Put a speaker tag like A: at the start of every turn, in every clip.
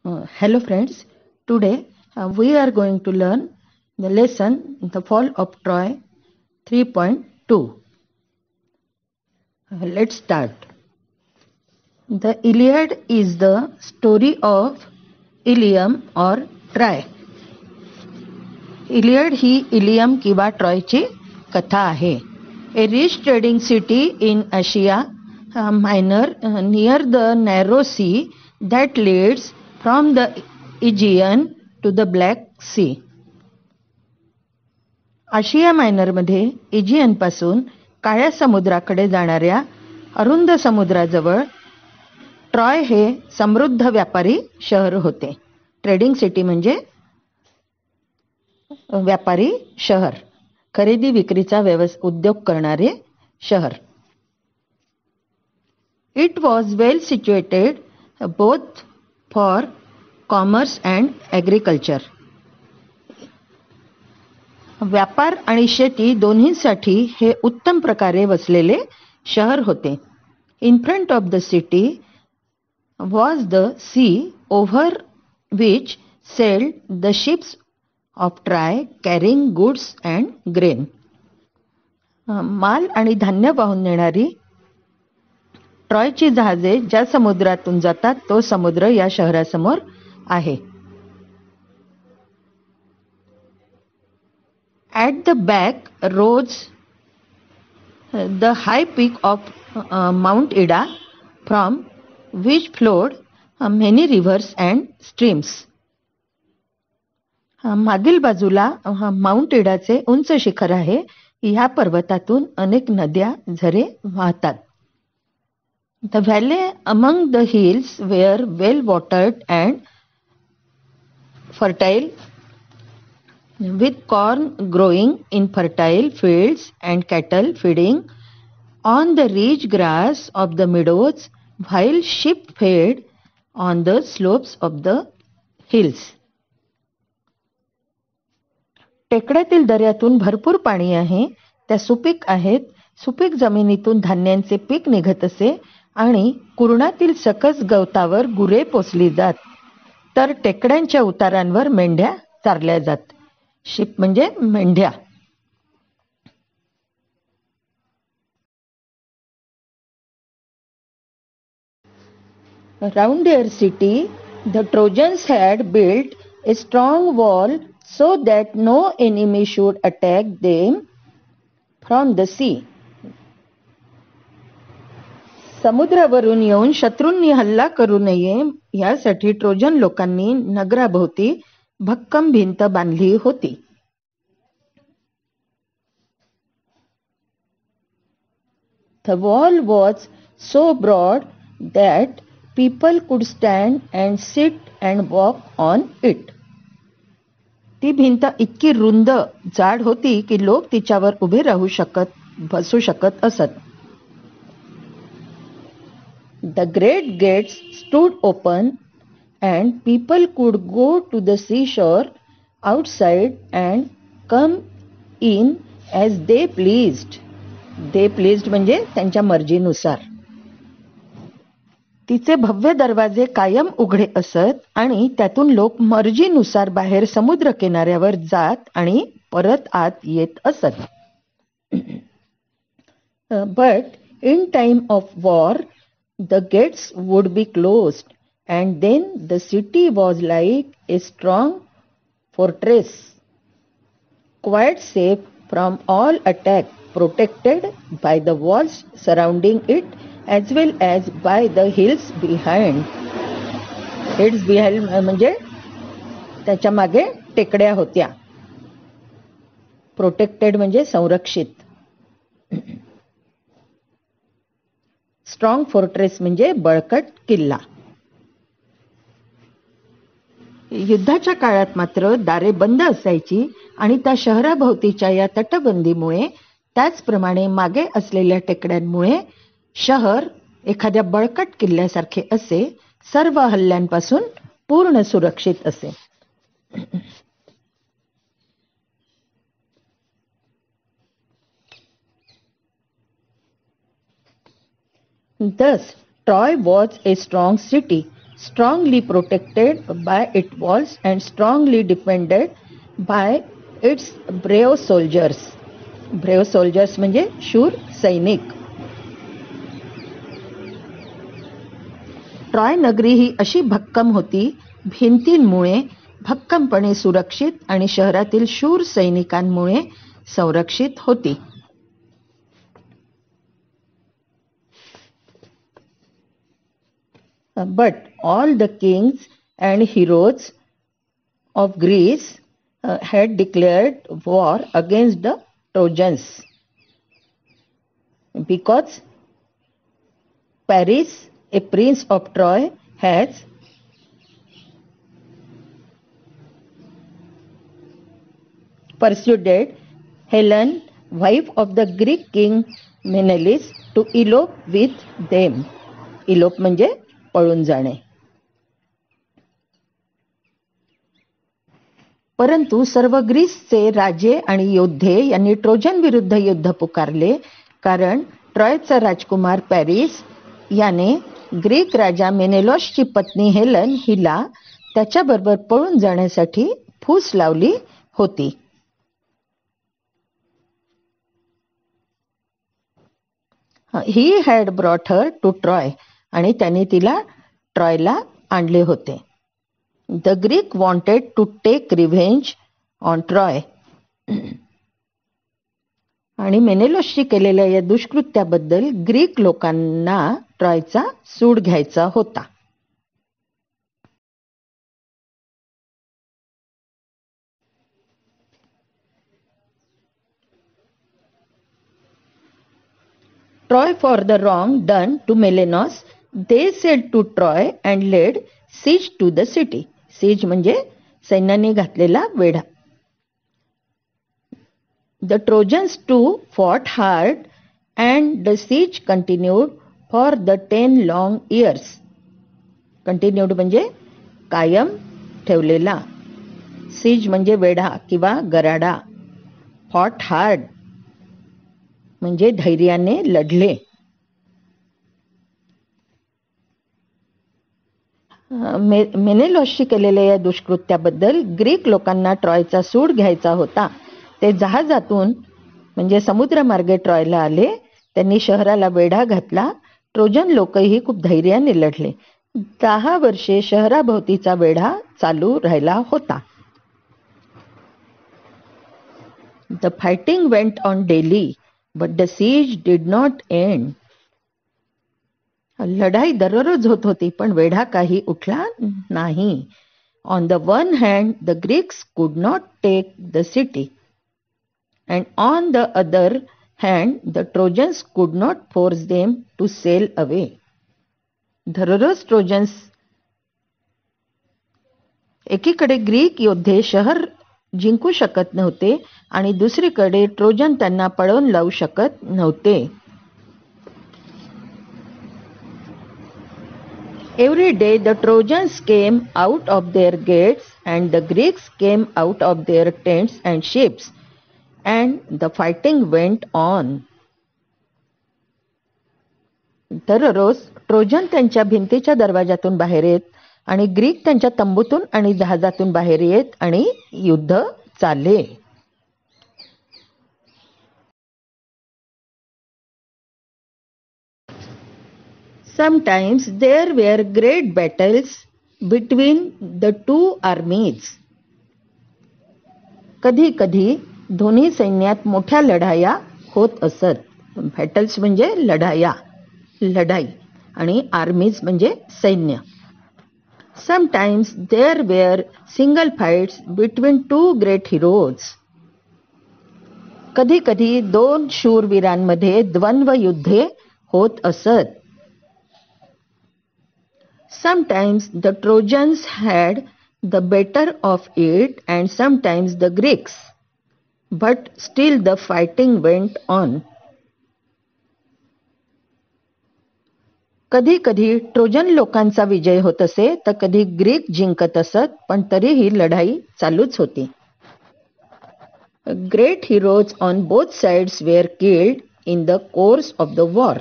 A: Hello friends, today we are going to learn the lesson The Fall of Troy 3.2. Let's start. The Iliad is the story of Ilium or Troy. Iliad ही Ilium किंवा ट्रॉयची कथा आहे. A rich trading city in Asia Minor near the narrow sea that leads from the Aegean to the Black Sea. आशिया मायनरमध्ये Aegean पासून काळ्या समुद्राकडे जाणाऱ्या अरुंद समुद्राजवळ ट्रॉय हे समृद्ध व्यापारी शहर होते. ट्रेडिंग सिटी म्हणजे व्यापारी शहर, खरेदी विक्रीचा उद्योग करणारे शहर. It was well situated both for commerce and agriculture. व्यापार आणि शेती दोन्हीसाठी हे उत्तम प्रकारे वसलेले शहर होते. In front of the city was the sea over which sailed the ships of Troy carrying goods and grain. माल आणि धान्य वाहून नेणारी ट्रॉयची जहाजे ज्या समुद्रातून जातात तो समुद्र या शहरासमोर आहे. At the back rose the high peak of Mount Ida from which flowed many rivers and streams. मागील बाजूला माउंट इडाचे उंच शिखर आहे. ह्या पर्वतातून अनेक नद्या झरे वाहतात. The valley among the hills were well watered and fertile with corn growing in fertile fields and cattle feeding on the rich grass of the meadows while sheep fed on the slopes of the hills. टेकड्यातील दऱ्यातून भरपूर पाणी आहे. त्या सुपीक आहेत. सुपीक जमिनीतून धान्यांचे पीक निघत असे आणि कुरणातील सकस गवतावर गुरे पोसली जात, तर टेकड्यांच्या उतारांवर मेंढ्या चारल्या जात. शिप म्हणजे मेंढ्या. Around their city, the Trojans had built a strong wall so that no enemy should attack them from the sea. समुद्रावरून येऊन शत्रूंनी हल्ला करू नये यासाठी ट्रोजन लोकांनी नगराभोवती भक्कम भिंत बांधली होती. The wall was so broad that people could stand and sit and walk on it. ती भिंत इतकी रुंद जाड होती की लोक तिच्यावर उभे राहू शकत, बसू शकत असत. The great gates stood open and people could go to the seashore outside and come in as they pleased. They pleased म्हणजे त्यांच्या मर्जीनुसार. तिचे भव्य दरवाजे कायम उघडे असत आणि त्यातून लोक मर्जीनुसार बाहेर समुद्र किनाऱ्यावर जात आणि परत आत येत असत. But in time of war, the gates would be closed and then the city was like a strong fortress, quite safe from all attack, protected by the walls surrounding it as well as by the hills behind. Hills behind म्हणजे त्याच्या मागे टेकड्या होत्या. Protected म्हणजे संरक्षित. Strong fortress म्हणजे बळकट किल्ला. युद्धाच्या काळात मात्र दारे बंद असायची आणि त्या शहराभोवतीच्या या तटबंदीमुळे त्याचप्रमाणे मागे असलेल्या टेकड्यांमुळे शहर एखाद्या बळकट किल्ल्यासारखे असे, सर्व हल्ल्यांपासून पूर्ण सुरक्षित असे. Thus, Troy was a strong city strongly protected by its walls and strongly defended by its brave soldiers. Brave soldiers म्हणजे शूर सैनिक. ट्रॉय नगरी ही अशी भक्कम होती, भिंतींमुळे भक्कमपणे सुरक्षित आणि शहरातील शूर सैनिकांमुळे संरक्षित होती. But all the kings and heroes of Greece had declared war against the Trojans because Paris, a prince of Troy, has persuaded Helen, wife of the Greek king Menelaus, to elope with them. Elope म्हणजे पळून जाणे. परंतु सर्व ग्रीसचे राजे आणि योद्धे यांनी Trojan विरुद्ध युद्ध पुकारले, कारण ट्रॉयचा राजकुमार पॅरिस याने ग्रीक राजा मेनेलॉसची पत्नी हेलन हिला त्याच्याबरोबर पळून जाण्यासाठी फूस लावली होती. He had brought her to Troy, आणि त्यांनी तिला ट्रॉयला आणले होते. The Greek wanted to take revenge on Troy. आणि मेनेलॉसशी केलेल्या या दुष्कृत्याबद्दल ग्रीक लोकांना ट्रॉयचा सूड घ्यायचा होता. Troy for the wrong done to Menelaus, they sailed to Troy and laid siege to the city. Siege म्हणजे सैन्याने घातलेला वेढा. The Trojans too fought hard and the siege continued for the 10 long years. Continued म्हणजे कायम ठेवलेला. Siege म्हणजे वेढा किंवा गराडा. Fought hard म्हणजे धैर्याने लढले. मेनेलॉसशी केलेल्या या दुष्कृत्याबद्दल ग्रीक लोकांना ट्रॉयचा सूड घ्यायचा होता. ते जहाजातून म्हणजे समुद्रमार्गे ट्रॉयला आले. त्यांनी शहराला वेढा घातला. ट्रोजन लोकही खूप धैर्याने लढले. 10 वर्षे शहराभोवतीचा वेढा चालू राहिला होता. The fighting went on daily, but the siege did not end. लढाई दररोज होत होती, पण वेढा काही उठला नाही. On the one hand, the Greeks could not take the city, and on the other hand, the Trojans could not force them to sail away. दररोज ट्रोजन्स एकीकडे ग्रीक योद्धे शहर जिंकू शकत नव्हते आणि दुसरीकडे ट्रोजन त्यांना पळवून लावू शकत नव्हते. Every day the Trojans came out of their gates and the Greeks came out of their tents and ships, and the fighting went on. दररोज ट्रोजन त्यांच्या भिंतीच्या दरवाजातून बाहेर येत आणि ग्रीक त्यांच्या तंबूतून आणि जहाजातून बाहेर येत आणि युद्ध चालले. Sometimes there were great battles between the two armies. कधी कधी दोन्ही सैन्यात मोठ्या लढाया होत असत. बॅटल्स म्हणजे लढाई आणि आर्मीज म्हणजे सैन्य. Sometimes there were single fights between two great heroes. कधी कधी दोन शूरवीरांमध्ये द्वंद्व युद्धे होत असत. Sometimes the Trojans had the better of it and sometimes the Greeks, but still the fighting went on. कधी कधी ट्रोजन लोकांचा विजय होत असे तर कधी ग्रीक जिंकत असत, पण तरीही लढाई चालूच होती. Great heroes on both sides were killed in the course of the war.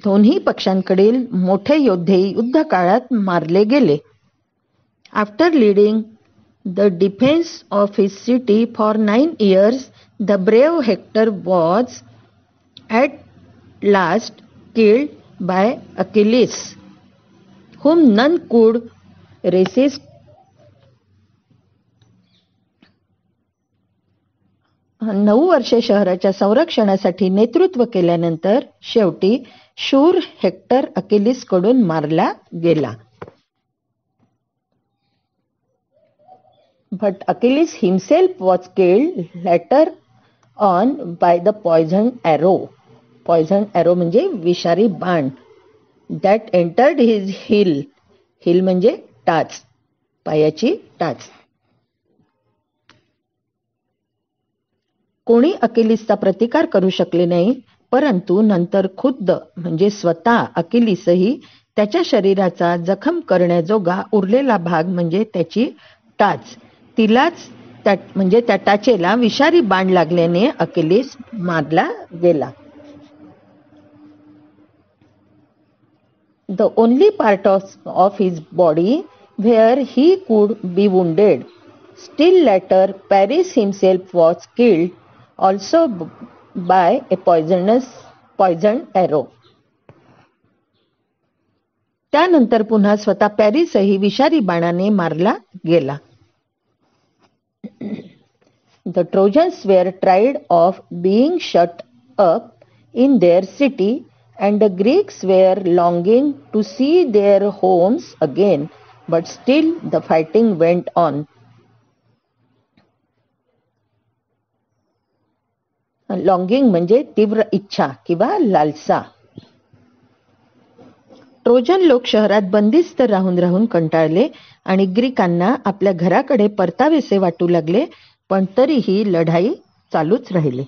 A: दोन्ही पक्षांकडील मोठे योद्धे युद्ध काळात मारले गेले. After leading the defence of his city for 9 years, the brave hectare was at last killed by Achilles, whom none could resist. 9 वर्षे शहराच्या संरक्षणासाठी नेतृत्व केल्यानंतर शेवटी शूर हेक्टर अकिलीस कडून मारला गेला. But Achilles himself was killed later on by the poisoned arrow. Poisoned arrow म्हणजे विषारी बाण. That entered his heel. Heel म्हणजे टाच, पायाची टाच. कोणी अकिलीसचा प्रतिकार करू शकले नाही, परंतु नंतर खुद्द म्हणजे स्वतः अकिलीसही त्याच्या शरीराचा जखम करण्याजोगा उरलेला भाग म्हणजे त्याची टाच, तिलाच म्हणजे त्या टाचेला विषारी बाण लागल्याने अकिलीस मारला गेला. The only part of his body where he could be wounded. Still later, Paris himself was killed also by a poisoned arrow. त्यानंतर पुन्हा स्वतः पॅरिसही विषारी बाणाने मारला गेला. The Trojans were tired of being shut up in their city, and the Greeks were longing to see their homes again, but still the fighting went on. लॉंगिंग म्हणजे तीव्र इच्छा किंवा लालसा. ट्रोजन लोक शहरात बंदिस्त राहून राहून कंटाळले आणि ग्रीकांना आपल्या घराकडे परतावेसे वाटू लागले, पण तरीही लढाई चालूच राहिली.